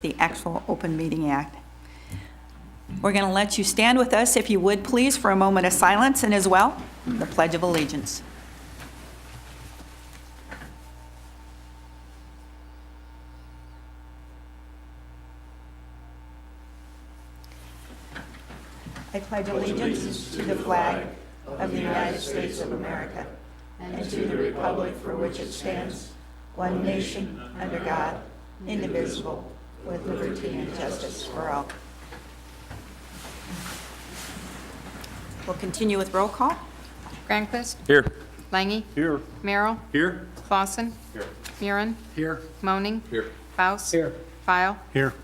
the actual Open Meeting Act. We're going to let you stand with us, if you would, please, for a moment of silence, and as well, the Pledge of Allegiance. I pledge allegiance to the flag of the United States of America and to the republic for which it stands, one nation, under God, indivisible, with liberty and justice for all. We'll continue with roll call. Granquist, Here. Langy, Here. Merrill, Here. Clausen, Here. Murin, Here. Moaning, Here. Faust, Here. File. Here.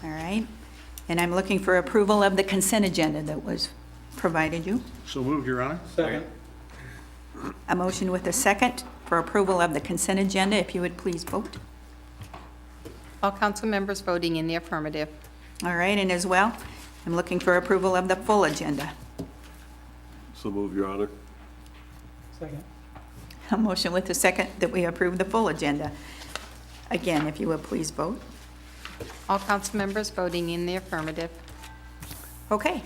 All right. And I'm looking for approval of the consent agenda that was provided you. So moved, Your Honor. Second. A motion with a second for approval of the consent agenda. If you would please vote. All council members voting in the affirmative. All right, and as well, I'm looking for approval of the full agenda. So moved, Your Honor. Second. A motion with a second that we approve the full agenda. Again, if you would please vote. All council members voting in the affirmative. Okay.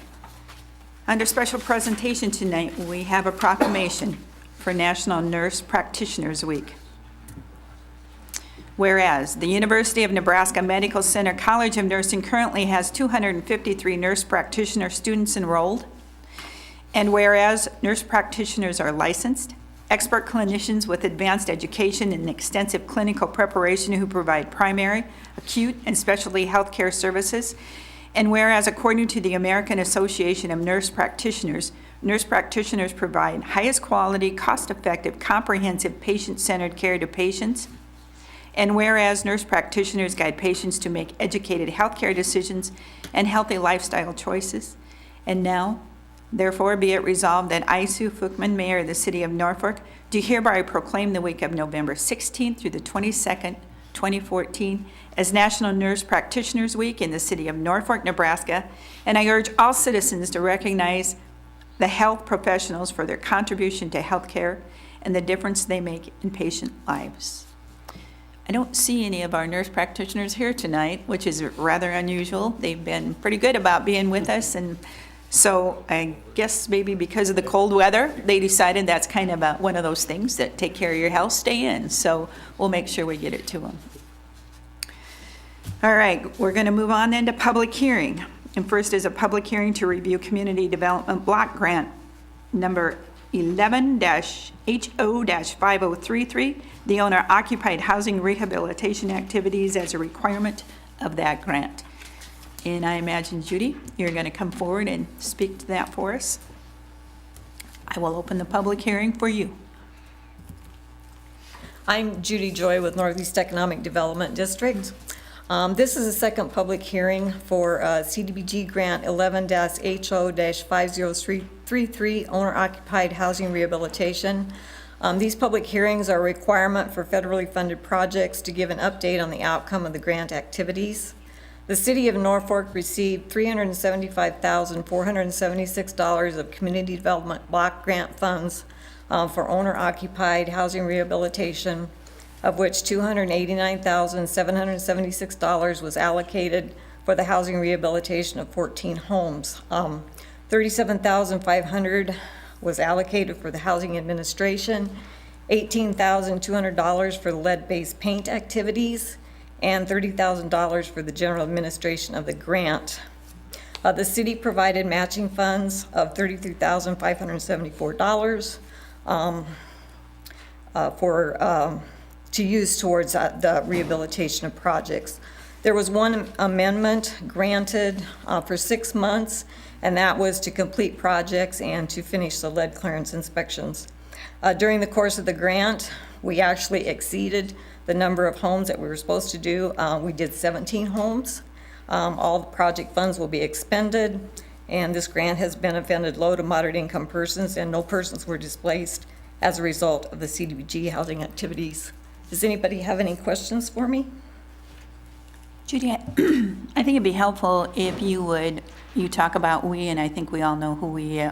Under special presentation tonight, we have a proclamation for National Nurse Practitioners Week. Whereas the University of Nebraska Medical Center College of Nursing currently has 253 nurse practitioner students enrolled, and whereas nurse practitioners are licensed, expert clinicians with advanced education and extensive clinical preparation who provide primary, acute, and specialty healthcare services, and whereas according to the American Association of Nurse Practitioners provide highest quality, cost-effective, comprehensive, patient-centered care to patients, and whereas nurse practitioners guide patients to make educated healthcare decisions and healthy lifestyle choices. And now, therefore, be it resolved that I, Sue Fuchman, Mayor of the City of Norfolk, do hereby proclaim the week of November 16th through the 22nd, 2014, as National Nurse Practitioners Week in the City of Norfolk, Nebraska, and I urge all citizens to recognize the health professionals for their contribution to healthcare and the difference they make in patient lives. I don't see any of our nurse practitioners here tonight, which is rather unusual. They've been pretty good about being with us, and so I guess maybe because of the cold weather, they decided that's kind of one of those things that take care of your health, stay in. So we'll make sure we get it to them. All right, we're going to move on then to public hearing. And first is a public hearing to review Community Development Block Grant number 11-HO-5033, the owner-occupied housing rehabilitation activities as a requirement of that grant. And I imagine, Judy, you're going to come forward and speak to that for us. I will open the public hearing for you. I'm Judy Joy with Northeast Economic Development District. This is the second public hearing for CDBG Grant 11-HO-5033, Owner-Occupied Housing Rehabilitation. These public hearings are a requirement for federally funded projects to give an update on the outcome of the grant activities. The City of Norfolk received $375,476 of Community Development Block Grant funds for owner-occupied housing rehabilitation, of which $289,776 was allocated for the housing rehabilitation of 14 homes. $37,500 was allocated for the housing administration, $18,200 for the lead-based paint activities, and $30,000 for the general administration of the grant. The city provided matching funds of $33,574 to use towards the rehabilitation of projects. There was one amendment granted for 6 months, and that was to complete projects and to finish the lead clearance inspections. During the course of the grant, we actually exceeded the number of homes that we were supposed to do. We did 17 homes. All the project funds will be expended, and this grant has benefited low to moderate income persons, and no persons were displaced as a result of the CDBG housing activities. Does anybody have any questions for me? Judy, I think it'd be helpful if you talk about we, and I think we all know who we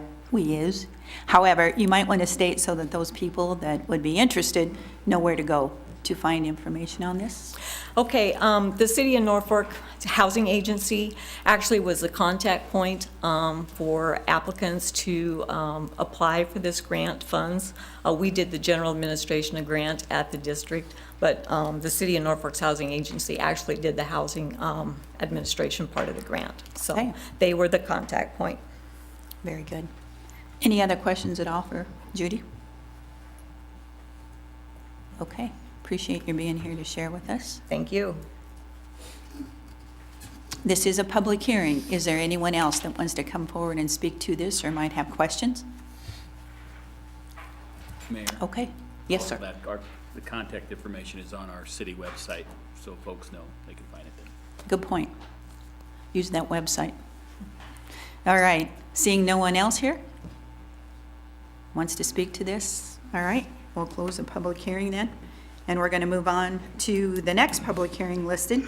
is. However, you might want to state so that those people that would be interested know where to go to find information on this? Okay, the City of Norfolk Housing Agency actually was the contact point for applicants to apply for this grant funds. We did the general administration of grant at the district, but the City of Norfolk's Housing Agency actually did the housing administration part of the grant. So Okay. they were the contact point. Very good. Any other questions at all for Judy? Okay, appreciate you being here to share with us. Thank you. This is a public hearing. Is there anyone else that wants to come forward and speak to this or might have questions? Mayor? Okay, yes, all sir. that- The contact information is on our city website, so folks know they can find it there. Good point. Use that website. All right, seeing no one else here wants to speak to this, all right, we'll close the public hearing then, and we're going to move on to the next public hearing listed.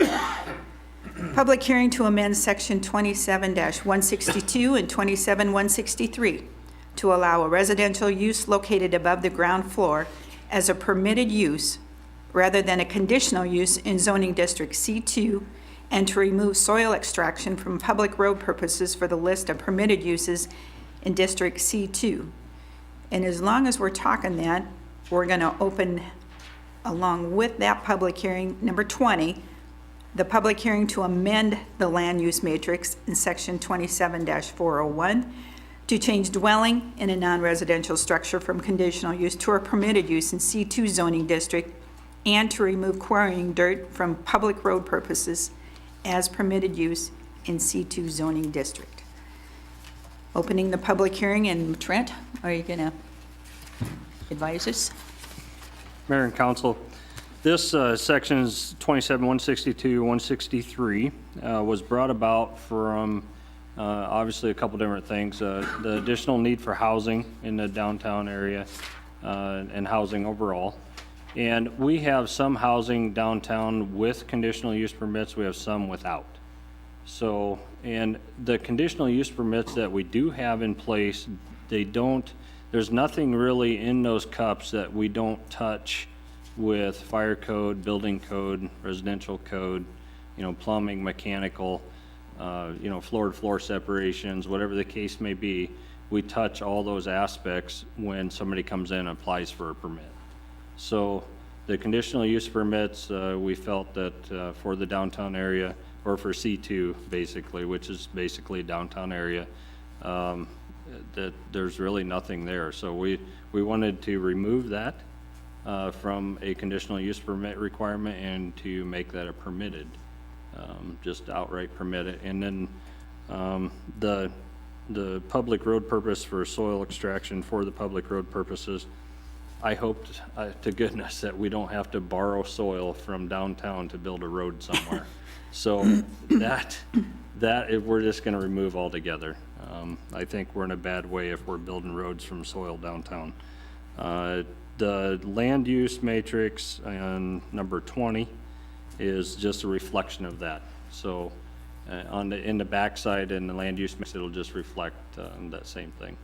Public hearing to amend Section 27-162 and 27-163 to allow a residential use located above the ground floor as a permitted use rather than a conditional use in zoning district C2, and to remove soil extraction from public road purposes for the list of permitted uses in District C2. And as long as we're talking that, we're going to open, along with that public hearing, number 20, the public hearing to amend the land use matrix in Section 27-401 to change dwelling in a non-residential structure from conditional use to a permitted use in C2 zoning district, and to remove quarrying dirt from public road purposes as permitted use in C2 zoning district. Opening the public hearing, and Trent, are you going to advise us? Mayor and council, this sections 27, 162, 163 was brought about from obviously a couple different things. The additional need for housing in the downtown area and housing overall. And we have some housing downtown with conditional use permits, we have some without. So, and the conditional use permits that we do have in place, there's nothing really in those cups that we don't touch with fire code, building code, residential code, plumbing, mechanical, floor-to-floor separations, whatever the case may be. We touch all those aspects when somebody comes in and applies for a permit. So the conditional use permits, we felt that for the downtown area, or for C2 basically, which is basically a downtown area, that there's really nothing there. So we wanted to remove that from a conditional use permit requirement and to make that a permitted, just outright permitted. And then the public road purpose for soil extraction for the public road purposes, I hoped to goodness that we don't have to borrow soil from downtown to build a road somewhere. So we're just going to remove altogether. I think we're in a bad way if we're building roads from soil downtown. The land use matrix on number 20 is just a reflection of that. So in the backside in the land use mix, it'll just reflect that same thing.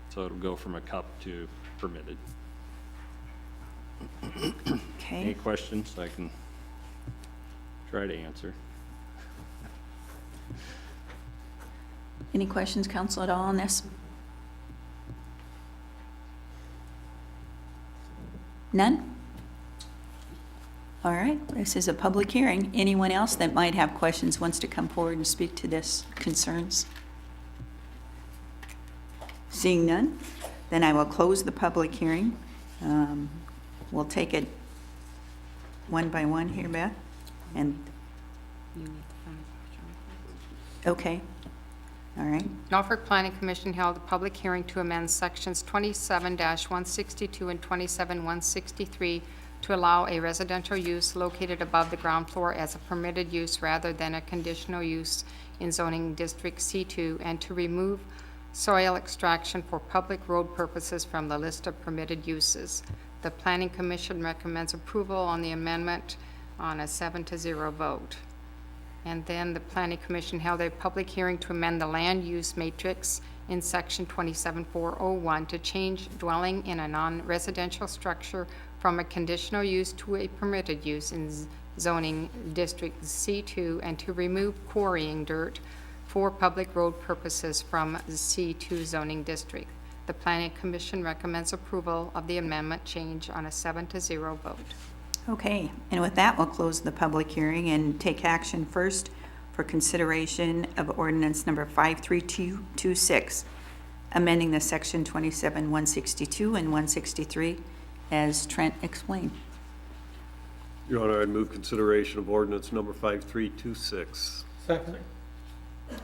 So it'll go from a cup to permitted. Any Okay, questions I can try to answer? any questions, council, at all on this? None? All right, this is a public hearing. Anyone else that might have questions wants to come forward and speak to this concerns? Seeing none, then I will close the public hearing. We'll take it one by one here, Beth. And, okay, all right. Norfolk Planning Commission held a public hearing to amend sections 27-162 and 27-163 to allow a residential use located above the ground floor as a permitted use rather than a conditional use in zoning district C2, and to remove soil extraction for public road purposes from the list of permitted uses. The Planning Commission recommends approval on the amendment on a 7-0 vote. And then the Planning Commission held a public hearing to amend the land use matrix in section 27-401 to change dwelling in a non-residential structure from a conditional use to a permitted use in zoning district C2 and to remove quarrying dirt for public road purposes from the C2 zoning district. The Planning Commission recommends approval of the amendment change on a 7-0 vote. Okay, and with that, we'll close the public hearing and take action first for consideration of ordinance number 53226, amending the section 27-162 and 163, as Trent explained. Your Honor, I move consideration of ordinance number 5326. Second.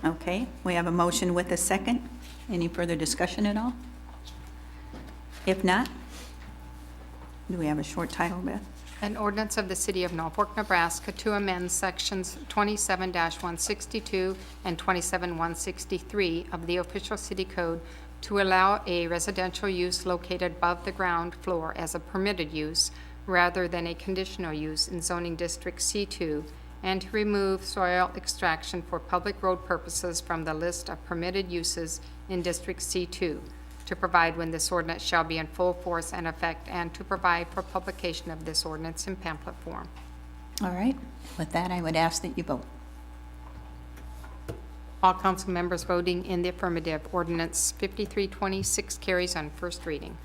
Okay, we have a motion with a second. Any further discussion at all? If not, do we have a short title, Beth? An ordinance of the City of Norfolk, Nebraska to amend sections 27-162 and 27-163 of the official city code to allow a residential use located above the ground floor as a permitted use rather than a conditional use in zoning district C2, and to remove soil extraction for public road purposes from the list of permitted uses in District C2, to provide when this ordinance shall be in full force and effect, and to provide for publication of this ordinance in pamphlet form. All right, with that, I would ask that you vote. All council members voting in the affirmative, ordinance 5326 carries on first reading.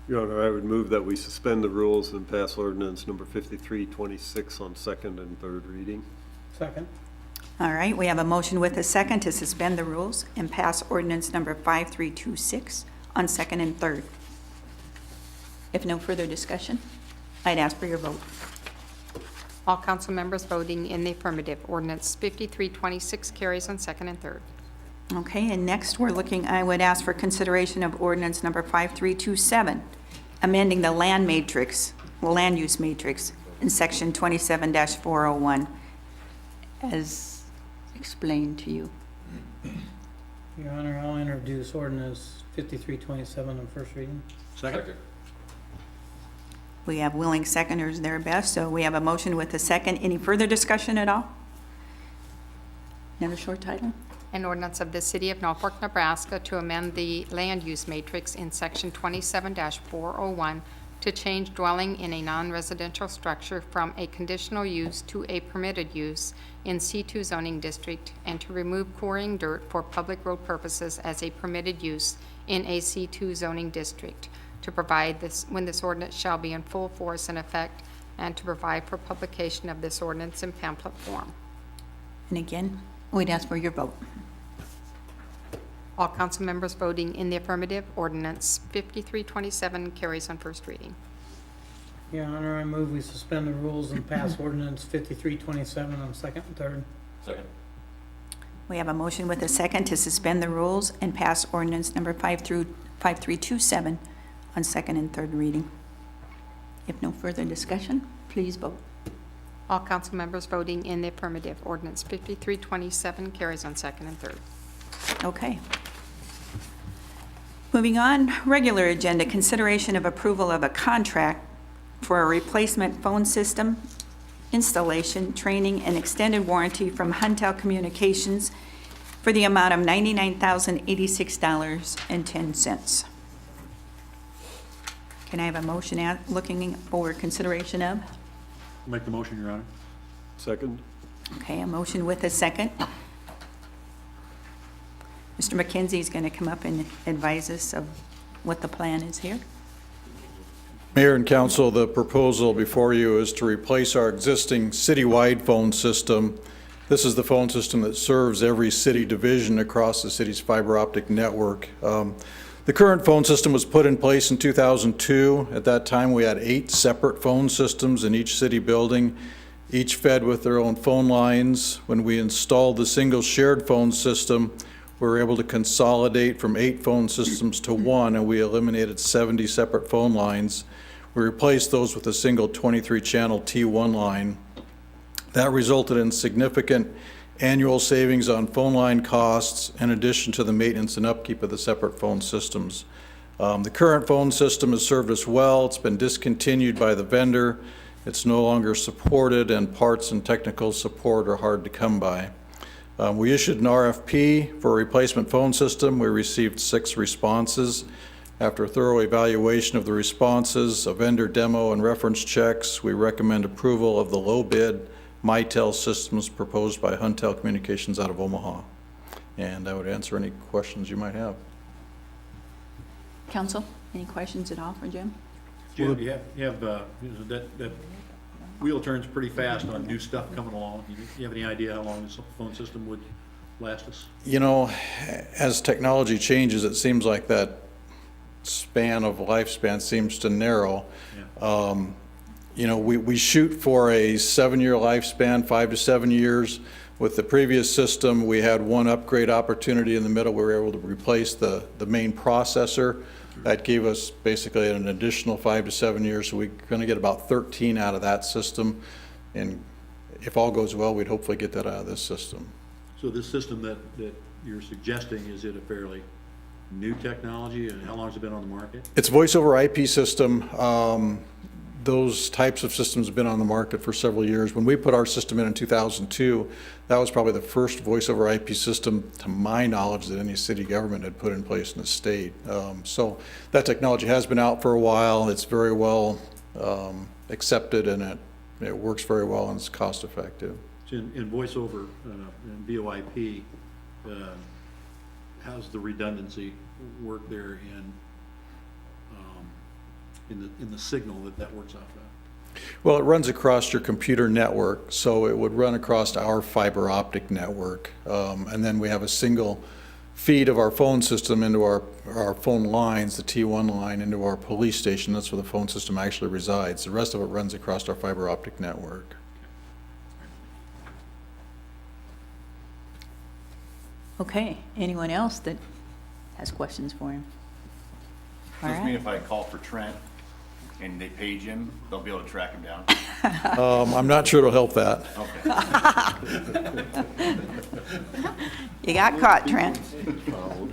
Your Honor, I would move that we suspend the rules and pass ordinance number 5326 on second and third reading. Second. All right, we have a motion with a second to suspend the rules and pass ordinance number 5326 on second and third. If no further discussion, I'd ask for your vote. All council members voting in the affirmative, ordinance 5326 carries on second and third. Okay, and next we're looking, I would ask for consideration of ordinance number 5327, amending the land use matrix in section 27-401, as explained to you. Your Honor, I'll introduce ordinance 5327 on first reading. Second. We have willing seconders there, Beth, so we have a motion with a second. Any further discussion at all? Another short title? An ordinance of the City of Norfolk, Nebraska to amend the land use matrix in section 27-401 to change dwelling in a non-residential structure from a conditional use to a permitted use in C2 zoning district, and to remove quarrying dirt for public road purposes as a permitted use in a C2 zoning district, to provide this when this ordinance shall be in full force and effect, and to provide for publication of this ordinance in pamphlet form. And again, we'd ask for your vote. All council members voting in the affirmative, ordinance 5327 carries on first reading. Your Honor, I move we suspend the rules and pass ordinance 5327 on second and third. Second. We have a motion with a second to suspend the rules and pass ordinance number 5327 on second and third reading. If no further discussion, please vote. All council members voting in the affirmative, ordinance 5327 carries on second and third. Okay. Moving on, regular agenda, consideration of approval of a contract for a replacement phone system, installation, training, and extended warranty from Huntel Communications for the amount of $99,086.10. Can I have a motion looking for consideration of? Make the motion, Your Honor. Second. Okay, a motion with a second. Mr. McKenzie is going to come up and advise us of what the plan is here. Mayor and council, the proposal before you is to replace our existing citywide phone system. This is the phone system that serves every city division across the city's fiber optic network. The current phone system was put in place in 2002. At that time, we had 8 separate phone systems in each city building, each fed with their own phone lines. When we installed the single shared phone system, we were able to consolidate from 8 phone systems to 1, and we eliminated 70 separate phone lines. We replaced those with a single 23-channel T1 line. That resulted in significant annual savings on phone line costs, in addition to the maintenance and upkeep of the separate phone systems. The current phone system has served us well. It's been discontinued by the vendor. It's no longer supported, and parts and technical support are hard to come by. We issued an RFP for a replacement phone system. We received 6 responses. After a thorough evaluation of the responses, a vendor demo and reference checks, we recommend approval of the low bid Mitel systems proposed by Huntel Communications out of Omaha. And I would answer any questions you might have. Council, any questions at all for Jim? Jim, you have, that wheel turns pretty fast on new stuff coming along. You have any idea how long this phone system would last us? You know, as technology changes, it seems like that span of lifespan seems to narrow. You know, we shoot for a 7-year lifespan, 5 to 7 years. With the previous system, we had one upgrade opportunity in the middle. We were able to replace the main processor. That gave us basically an additional 5 to 7 years, so we're going to get about 13 out of that system. And if all goes well, we'd hopefully get that out of this system. So this system that you're suggesting, is it a fairly new technology, and how long has it been on the market? It's a voice over IP system. Those types of systems have been on the market for several years. When we put our system in 2002, that was probably the first voice over IP system, to my knowledge, that any city government had put in place in the state. So that technology has been out for a while. It's very well accepted, and it works very well, and it's cost effective. So in voice over and VoIP, how's the redundancy work there in the signal that works off of? Well, it runs across your computer network, so it would run across our fiber optic network. And then we have a single feed of our phone system into our phone lines, the T1 line, into our police station. That's where the phone system actually resides. The rest of it runs across our fiber optic network. Okay, anyone else that has questions for him? All Does this mean right. if I call for Trent and they page him, they'll be able to track him down? I'm not sure it'll help that. Okay. You got caught, Trent.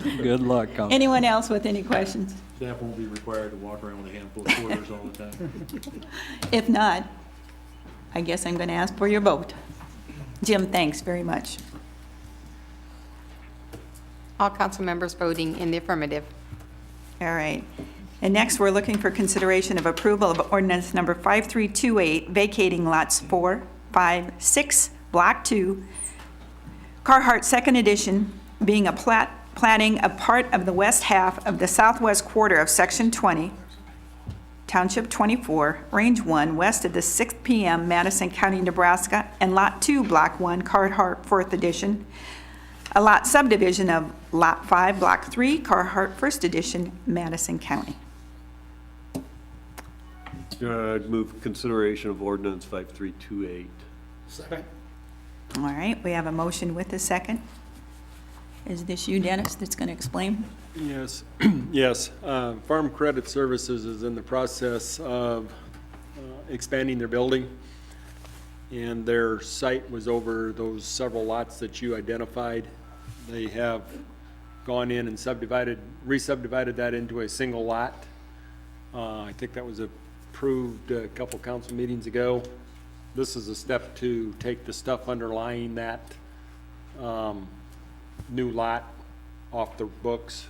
Good luck, Council. Anyone else with any questions? Staff won't be required to walk around with a handful of quarters all the time. If not, I guess I'm going to ask for your vote. Jim, thanks very much. All council members voting in the affirmative. All right. And next, we're looking for consideration of approval of ordinance number 5328, vacating lots 4, 5, 6, Block 2, Carhart Second Edition, being a platting a part of the west half of the southwest quarter of Section 20, Township 24, Range 1, west of the 6 p.m. Madison County, Nebraska, and Lot 2, Block 1, Carhart 4th Edition, a lot subdivision of Lot 5, Block 3, Carhart First Edition, Madison County. I'd move consideration of ordinance 5328. Second. All right, we have a motion with a second. Is this you, Dennis, that's going to explain? Yes, yes. Farm Credit Services is in the process of expanding their building, and their site was over those several lots that you identified. They have gone in and re-subdivided that into a single lot. I think that was approved a couple council meetings ago. This is a step to take the stuff underlying that new lot off the books.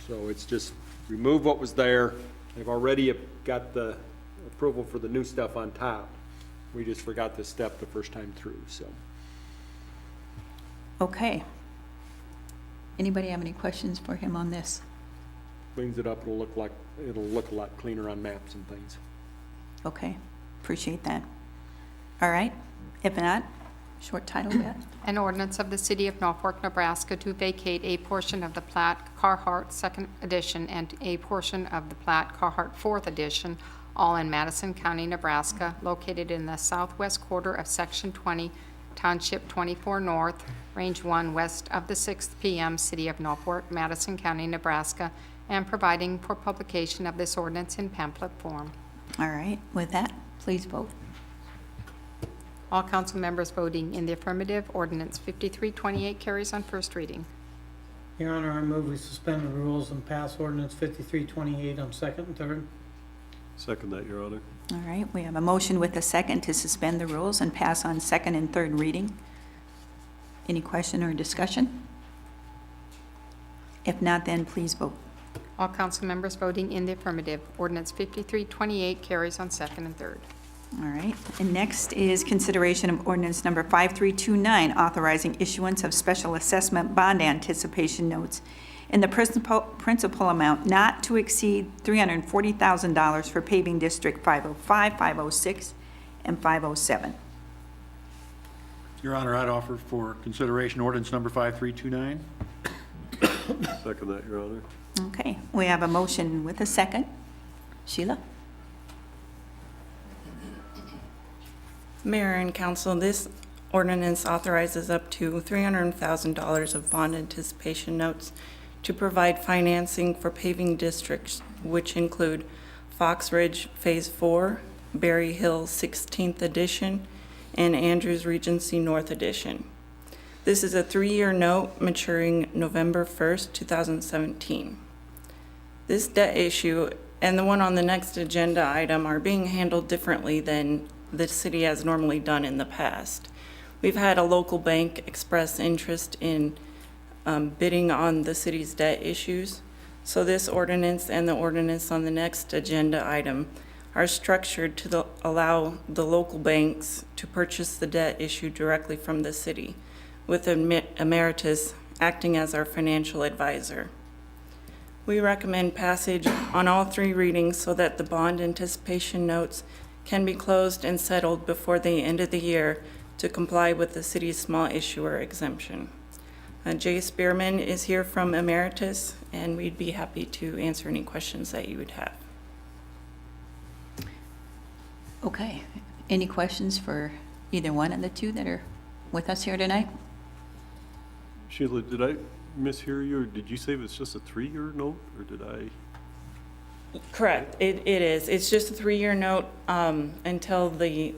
So it's just remove what was there. They've already got the approval for the new stuff on top. We just forgot this step the first time through, so. Okay. Anybody have any questions for him on this? Cleans it up, it'll look a lot cleaner on maps and things. Okay, appreciate that. All right, if not, short title, Beth. An ordinance of the City of Norfolk, Nebraska to vacate a portion of the plat Carhart Second Edition and a portion of the plat Carhart Fourth Edition, all in Madison County, Nebraska, located in the southwest quarter of Section 20, Township 24 North, Range 1 west of the 6th p.m., City of Norfolk, Madison County, Nebraska, and providing for publication of this ordinance in pamphlet form. All right, with that, please vote. All council members voting in the affirmative, ordinance 5328 carries on first reading. Your Honor, I move we suspend the rules and pass ordinance 5328 on second and third. Second that, Your Honor. All right, we have a motion with a second to suspend the rules and pass on second and third reading. Any question or discussion? If not, then please vote. All council members voting in the affirmative. Ordinance 5328 carries on second and third. All right, and next is consideration of ordinance number 5329, authorizing issuance of special assessment bond anticipation notes in the principal amount not to exceed $340,000 for paving District 505, 506, and 507. Your Honor, I'd offer for consideration ordinance number 5329. Second that, Your Honor. Okay, we have a motion with a second. Sheila? Mayor and council, this ordinance authorizes up to $300,000 of bond anticipation notes to provide financing for paving districts, which include Fox Ridge Phase 4, Berry Hill 16th Edition, and Andrews Regency North Edition. This is a 3-year note maturing November 1st, 2017. This debt issue and the one on the next agenda item are being handled differently than the city has normally done in the past. We've had a local bank express interest in bidding on the city's debt issues. So this ordinance and the ordinance on the next agenda item are structured to allow the local banks to purchase the debt issue directly from the city, with Emeritus acting as our financial advisor. We recommend passage on all 3 readings so that the bond anticipation notes can be closed and settled before the end of the year to comply with the city's small issuer exemption. Jay Spearman is here from Emeritus, and we'd be happy to answer any questions that you would have. Okay, any questions for either one of the two that are with us here tonight? Sheila, did I mishear you, or did you say it was just a 3-year note, or did I? Correct, it is. It's just a 3-year note until the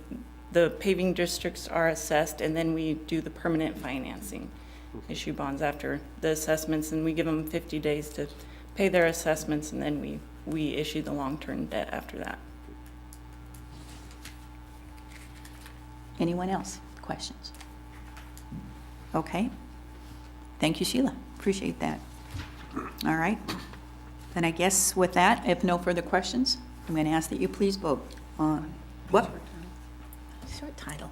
paving districts are assessed, and then we do the permanent financing, issue bonds after the assessments, and we give them 50 days to pay their assessments, and then we issue the long-term debt after that. Anyone else? Questions? Okay. Thank you, Sheila. Appreciate that. All right. Then I guess with that, if no further questions, I'm going to ask that you please vote on, what? Short title.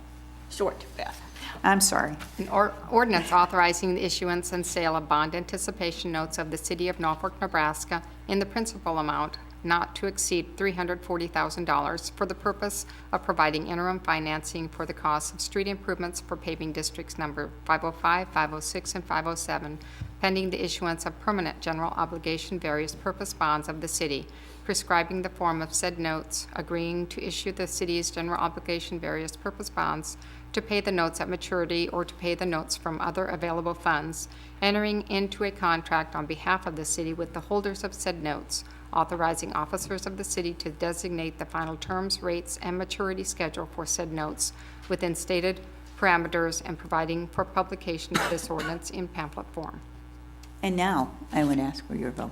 Short, Beth. I'm sorry. An ordinance authorizing the issuance and sale of bond anticipation notes of the city of Norfolk, Nebraska in the principal amount not to exceed $340,000 for the purpose of providing interim financing for the cost of street improvements for paving districts number 505, 506, and 507, pending the issuance of permanent general obligation various purpose bonds of the city, prescribing the form of said notes, agreeing to issue the city's general obligation various purpose bonds, to pay the notes at maturity or to pay the notes from other available funds, entering into a contract on behalf of the city with the holders of said notes, authorizing officers of the city to designate the final terms, rates, and maturity schedule for said notes within stated parameters, and providing for publication of this ordinance in pamphlet form. And now I would ask for your vote.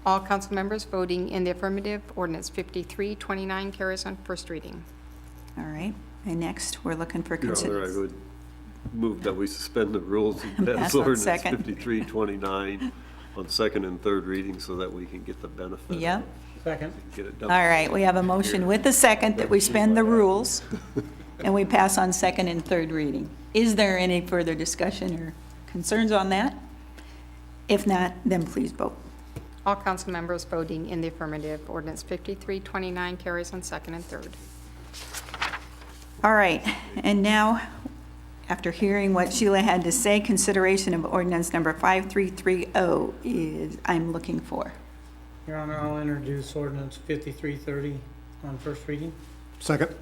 All council members voting in the affirmative, ordinance 5329 carries on first reading. All right. And next, we're looking for Your Honor, I consideration. would move that we suspend the rules and Pass pass on ordinance second. 5329 on second and third reading so that we can get the benefit. of it, Yep. Second. Get it All done. right. We have a motion with a second that we suspend the rules and we pass on second and third reading. Is there any further discussion or concerns on that? If not, then please vote. All council members voting in the affirmative, ordinance 5329 carries on second and third. All right, and now, after hearing what Sheila had to say, consideration of ordinance number 5330 is, I'm looking for. Your Honor, I'll introduce ordinance 5330 on first reading. Second.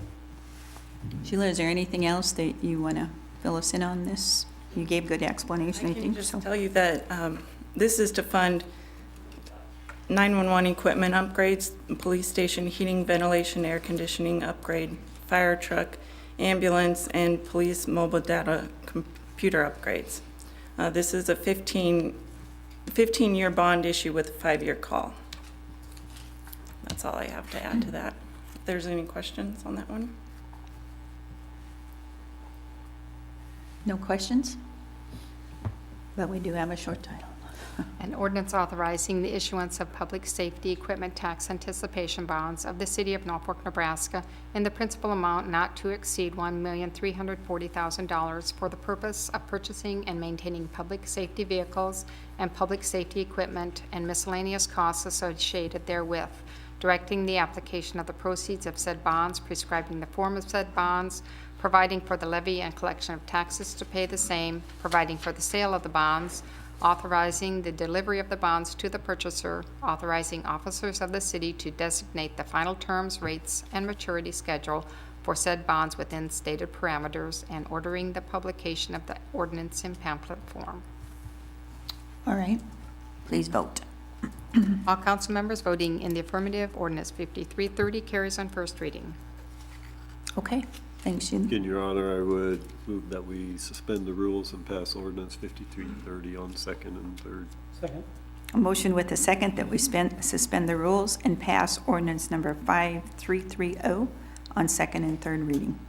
Sheila, is there anything else that you want to fill us in on this? You gave good explanation, I I can think, just so. tell you that this is to fund 911 equipment upgrades, police station heating, ventilation, air conditioning upgrade, fire truck, ambulance, and police mobile data computer upgrades. This is a 15-year bond issue with a 5-year call. That's all I have to add to that. If there's any questions on that one? No questions? But we do have a short title. An ordinance authorizing the issuance of public safety equipment tax anticipation bonds of the city of Norfolk, Nebraska in the principal amount not to exceed $1,340,000 for the purpose of purchasing and maintaining public safety vehicles and public safety equipment and miscellaneous costs associated therewith, directing the application of the proceeds of said bonds, prescribing the form of said bonds, providing for the levy and collection of taxes to pay the same, providing for the sale of the bonds, authorizing the delivery of the bonds to the purchaser, authorizing officers of the city to designate the final terms, rates, and maturity schedule for said bonds within stated parameters, and ordering the publication of the ordinance in pamphlet form. All right, please vote. All council members voting in the affirmative, ordinance 5330 carries on first reading. Okay, thanks, Yin. In your honor, I would move that we suspend the rules and pass ordinance 5330 on second and third. Second. A motion with a second that we suspend the rules and pass ordinance number 5330 on second and third reading.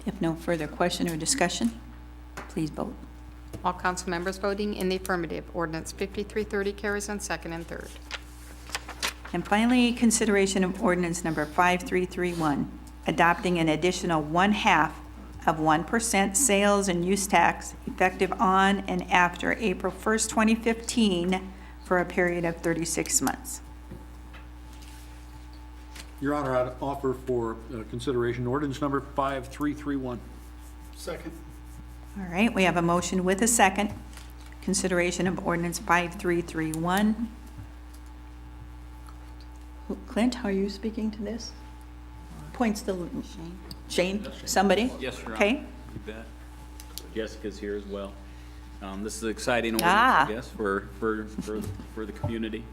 If no further question or discussion, please vote. All council members voting in the affirmative, ordinance 5330 carries on second and third. And finally, consideration of ordinance number 5331, adopting an additional 0.5% sales and use tax effective on and after April 1st, 2015 for a period of 36 months. Your Honor, I'd offer for consideration ordinance number 5331. Second. All right, we have a motion with a second. Consideration of ordinance 5331. Clint, how are you speaking to this? Points to Shane, somebody? Yes, Your Honor. Okay, You bet. Jessica's here as well. This is an exciting ordinance, Ah. I guess, for the community.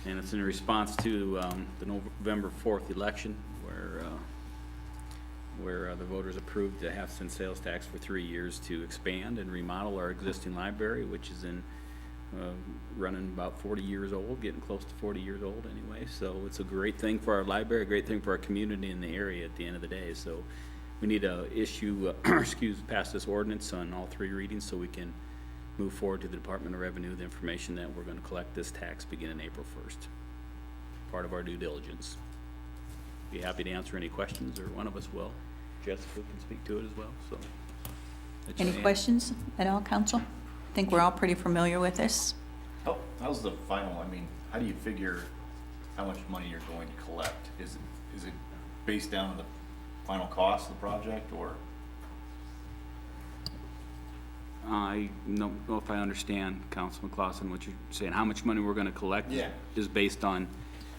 And it's in response to the November 4th election where the voters approved the half-cent sales tax for 3 years to expand and remodel our existing library, which is running about 40 years old, getting close to 40 years old anyway. So it's a great thing for our library, a great thing for our community in the area at the end of the day. So we need to pass this ordinance on all 3 readings so we can move forward to the Department of Revenue, the information that we're going to collect this tax beginning April 1st. Part of our due diligence. Be happy to answer any questions, or one of us will. Jessica can speak to it as well, so. That's any your hand. questions at all, council? I think we're all pretty familiar with this. How's the final, I mean, how do you figure how much money you're going to collect? Is it based down on the final cost of the project, or? I don't know if I understand, Councilman Clausen, what you're saying. How much money we're going to collect Yeah. is based on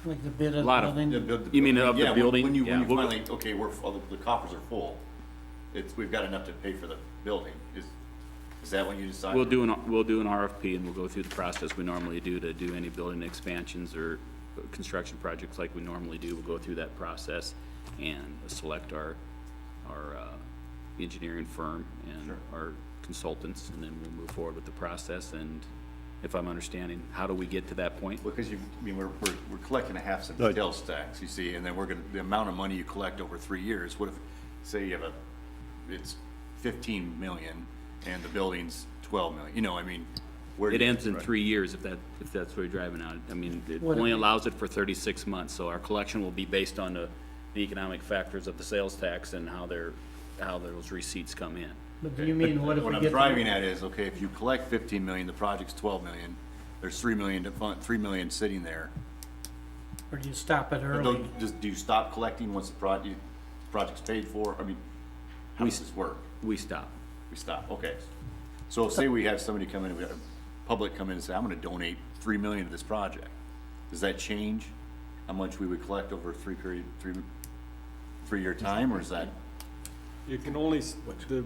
Like the bid of a lot of, building. you mean of the Yeah, building? When you Yeah, we'll- finally, okay, the coffers are full, we've got enough to pay for the building, is that when you decide? We'll do an RFP, and we'll go through the process we normally do to do any building expansions or construction projects like we normally do. We'll go through that process and select our engineering firm and Sure. our consultants, and then we'll move forward with the process. And if I'm understanding, how do we get to that point? Because we're collecting a half-cent Right. sales tax, you see, and then the amount of money you collect over 3 years, what if, say you have it's 15 million and the building's 12 million, you know, I mean, where? It do you- ends in right. 3 years, if that's what you're driving at. I mean, it What if only it- allows it for 36 months, so our collection will be based on the economic factors of the sales tax and how those receipts come in. But do you mean, what if we What get? I'm driving at is, okay, if you collect 15 million, the project's 12 million, there's 3 million to fund, 3 million sitting there. Or do you stop it But early? do you stop collecting once the project's paid for? I mean, how does this work? We stop. We stop, okay. So say we have somebody come in, we have a public come in and say, I'm gonna donate 3 million to this project. Does that change how much we would collect over a 3-year time, or is that? You can only, the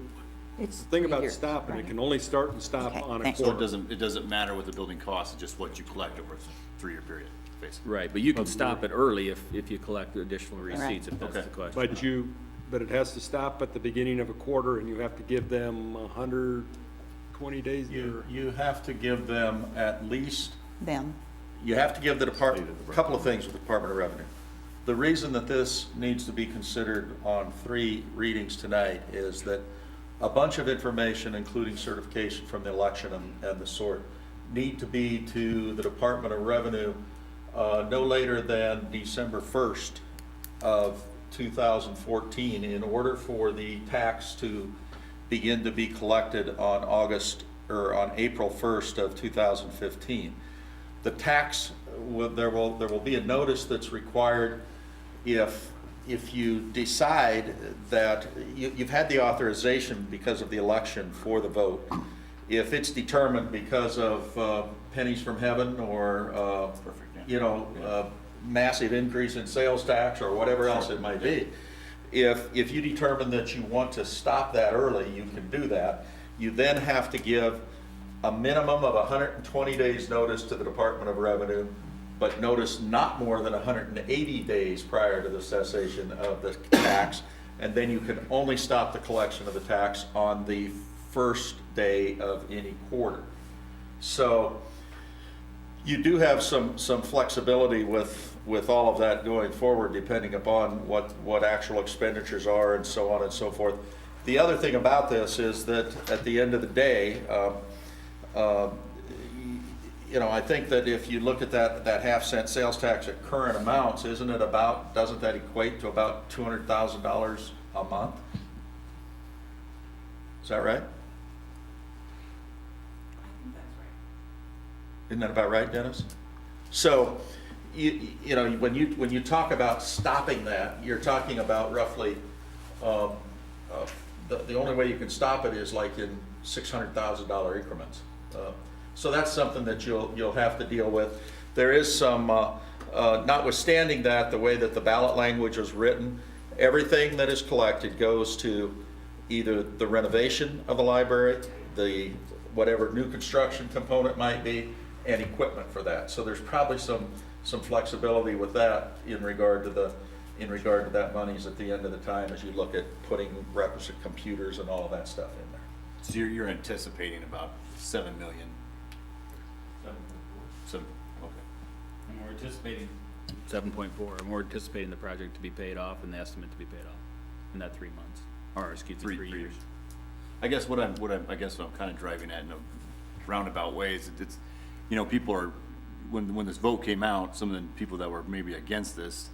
It's thing about 3 years. stopping, it can only start and stop Okay, on a thanks. So quarter. it doesn't matter what the building costs, it's just what you collect over a 3-year period, basically? Right, but you can stop it early if you collect additional receipts, if that's the Okay. question. But it has to stop at the beginning of a quarter, and you have to give them 120 days or? You have to give them at least, Them. you have to give the department, a couple of things with the Department of Revenue. The reason that this needs to be considered on 3 readings tonight is that a bunch of information, including certification from the election and the sort, need to be to the Department of Revenue no later than December 1st of 2014 in order for the tax to begin to be collected on April 1st of 2015. The tax, there will be a notice that's required if you decide that you've had the authorization because of the election for the vote. If it's determined because of pennies from heaven or, massive increase in sales tax or whatever else it might be, if you determine that you want to stop that early, you can do that. You then have to give a minimum of 120 days notice to the Department of Revenue, but notice not more than 180 days prior to the cessation of the tax, and then you can only stop the collection of the tax on the first day of any quarter. So you do have some flexibility with all of that going forward, depending upon what actual expenditures are and so on and so forth. The other thing about this is that at the end of the day, I think that if you look at that half-cent sales tax at current amounts, doesn't that equate to about $200,000 a month? Is that right? Isn't that about right, Dennis? So, when you talk about stopping that, you're talking about roughly, the only way you can stop it is like in $600,000 increments. So that's something that you'll have to deal with. There is some, notwithstanding that, the way that the ballot language was written, everything that is collected goes to either the renovation of the library, the whatever new construction component might be, and equipment for that. So there's probably some flexibility with that in regard to that monies at the end of the time as you look at putting requisite computers and all of that stuff in there. So you're anticipating about 7 million? 7, okay. And we're anticipating 7.4, and we're anticipating the project to be paid off and the estimate to be paid off in that 3 months, or excuse me, 3 years. I guess what I'm kind of driving at in a roundabout way is it's, people are, when this vote came out, some of the people that were maybe against this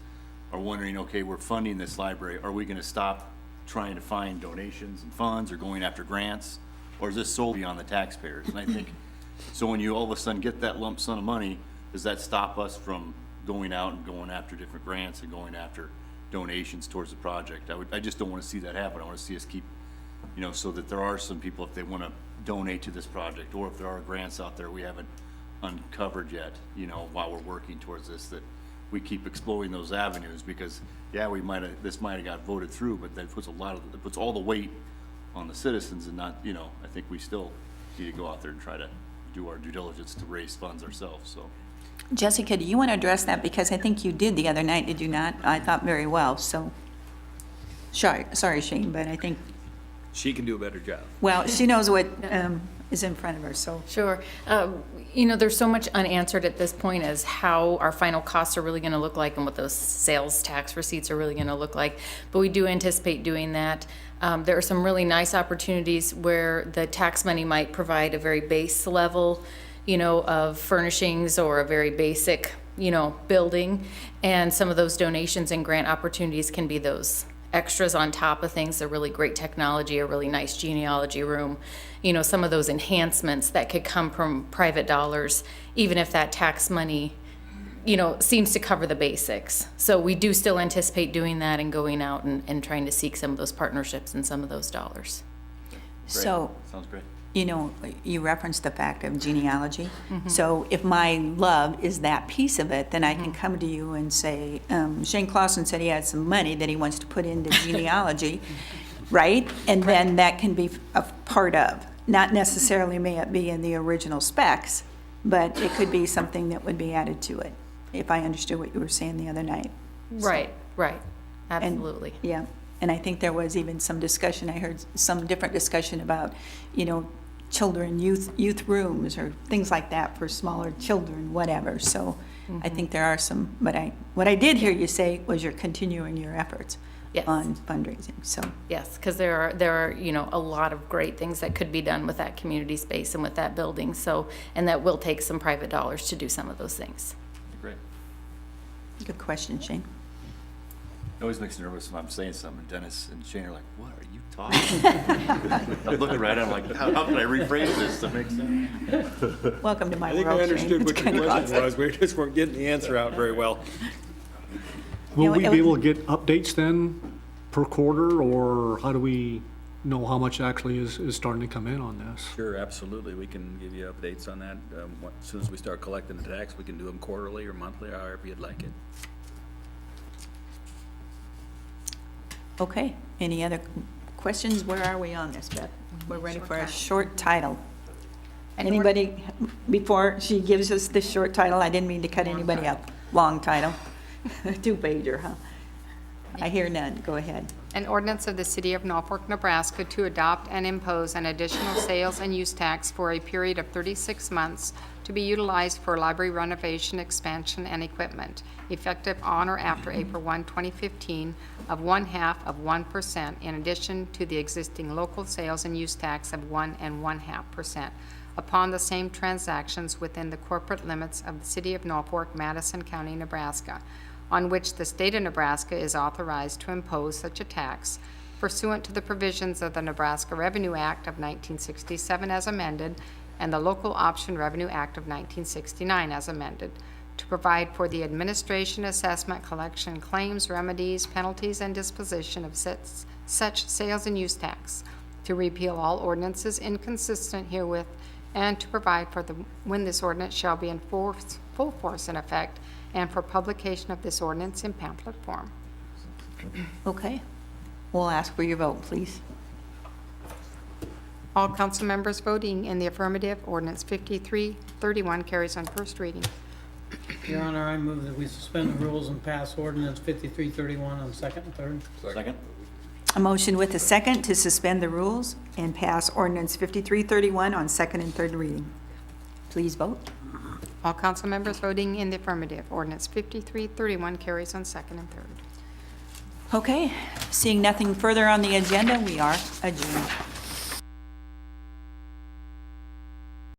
are wondering, okay, we're funding this library, are we gonna stop trying to find donations and funds or going after grants? Or is this solely on the taxpayers? And I think, so when you all of a sudden get that lump sum of money, does that stop us from going out and going after different grants and going after donations towards the project? I just don't wanna see that happen. I wanna see us keep, so that there are some people, if they wanna donate to this project, or if there are grants out there we haven't uncovered yet, while we're working towards this, that we keep exploring those avenues, because this might have got voted through, but that puts all the weight on the citizens and not, I think we still need to go out there and try to do our due diligence to raise funds ourselves, so. Jessica, do you want to address that? Because I think you did the other night, did you not? I thought very well, so. Sorry, Shane, but I think, She can do a better job. well, she knows what is in front of her, so. Sure. There's so much unanswered at this point as how our final costs are really going to look like and what those sales tax receipts are really going to look like. But we do anticipate doing that. There are some really nice opportunities where the tax money might provide a very base level, of furnishings or a very basic, building. And some of those donations and grant opportunities can be those extras on top of things, a really great technology, a really nice genealogy room, some of those enhancements that could come from private dollars, even if that tax money, seems to cover the basics. So we do still anticipate doing that and going out and trying to seek some of those partnerships and some of those dollars. So, Sounds great. you referenced the fact of genealogy. So if my love is that piece of it, then I can come to you and say, Shane Clausen said he had some money that he wants to put into genealogy, right? And then that can be a part of. Not necessarily may it be in the original specs, but it could be something that would be added to it, if I understood what you were saying the other night. Right. And- Absolutely. Yeah, and I think there was even some discussion, I heard some different discussion about, children, youth rooms or things like that for smaller children, whatever. So I think there are some, but what I did hear you say was you're continuing your efforts Yes. on fundraising, so. Yes, because there are, you know, a lot of great things that could be done with that community space and with that building, so, and that will take some private dollars to do some of those things. Great. Good question, Shane. It always makes me nervous when I'm saying something. Dennis and Shane are like, what are you talking? I'm looking right at him like, how can I rephrase this to make sense? Welcome to my I think world, I Shane. understood It's what your gonna question cost- was, we just weren't getting the answer out very well. You know, Will we it be was- able to get updates then per quarter, or how do we know how much actually is starting to come in on this? Sure, absolutely. We can give you updates on that. As soon as we start collecting the tax, we can do them quarterly or monthly, however you'd like it. Okay, any other questions? Where are we on this, Beth? We're ready for a short title. Anybody, before she gives us the short title, I didn't mean to cut anybody up. Long title. Two-pager, huh? I hear none. Go ahead. An ordinance of the City of Norfolk, Nebraska to adopt and impose an additional sales and use tax for a period of 36 months to be utilized for library renovation, expansion, and equipment, effective on or after April 1, 2015, of 0.5% in addition to the existing local sales and use tax of 1 1/2%, upon the same transactions within the corporate limits of the City of Norfolk, Madison County, Nebraska, on which the state of Nebraska is authorized to impose such a tax pursuant to the provisions of the Nebraska Revenue Act of 1967 as amended and the Local Option Revenue Act of 1969 as amended, to provide for the administration, assessment, collection, claims, remedies, penalties, and disposition of such sales and use tax, to repeal all ordinances inconsistent herewith, and to provide for the, when this ordinance shall be in full force and effect, and for publication of this ordinance in pamphlet form. Okay. We'll ask for your vote, please. All council members voting in the affirmative, ordinance 5331 carries on first reading. Your Honor, I move that we suspend the rules and pass ordinance 5331 on second and third. Second? A motion with a second to suspend the rules and pass ordinance 5331 on second and third reading. Please vote. All council members voting in the affirmative, ordinance 5331 carries on second and third. Okay, seeing nothing further on the agenda, we are adjourned.